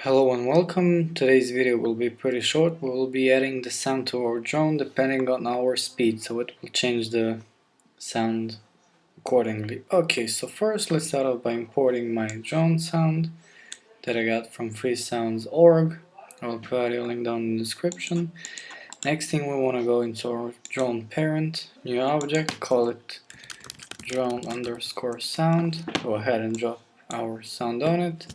Hello and welcome. Today's video will be pretty short. We will be adding the sound to our drone depending on our speed, so it will change the sound accordingly. Okay, so first let's start off by importing my drone sound that I got from freesounds.org. I will provide a link down in the description. Next thing, we want to go into our drone parent, new object, call it drone_sound. Go ahead and drop our sound on it.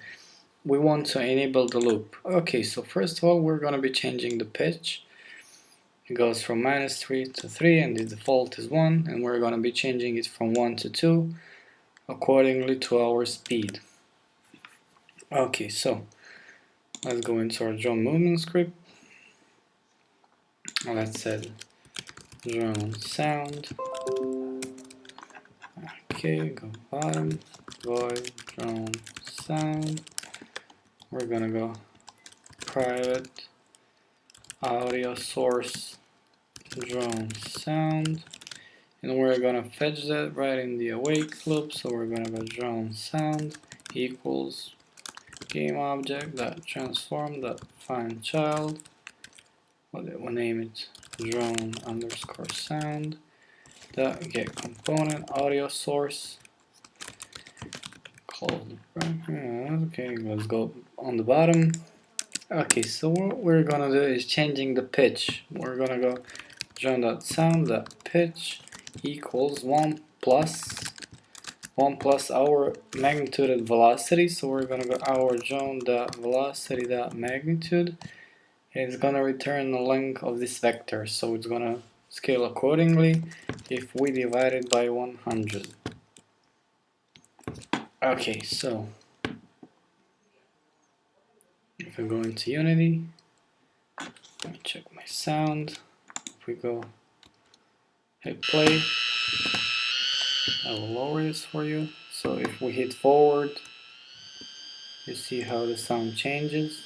We want to enable the loop. Okay, so first of all, we're going to be changing the pitch. It goes from -3 to 3 and the default is 1, and we're going to be changing it from 1 to 2 accordingly to our speed. Okay, so let's go into our drone movement script. Let's set drone sound. Okay, go bottom, void drone sound. We're gonna go private audio source drone sound, and we're gonna fetch that right in the awake loop. So we're gonna go drone sound equals game object dot transform dot find child. We'll name it drone_sound dot get component audio source. Close the bracket. Okay, let's go on the bottom. Okay, so what we're gonna do is changing the pitch. We're gonna go drone.sound.pitch equals 1 plus our magnitude and velocity. So we're gonna go our drone.velocity.magnitude, and it's gonna return the length of this vector. So it's gonna scale accordingly if we divide it by 100. Okay, so if I go into Unity, let me check my sound. If we go hit play, I will lower this for you. So if we hit forward, you see how the sound changes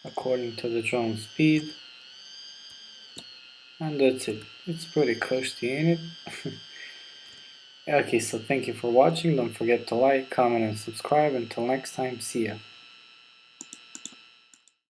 according to the drone speed. And that's it. It's pretty cushy, ain't it? Okay, so thank you for watching. Don't forget to like, comment, and subscribe. Until next time, see ya.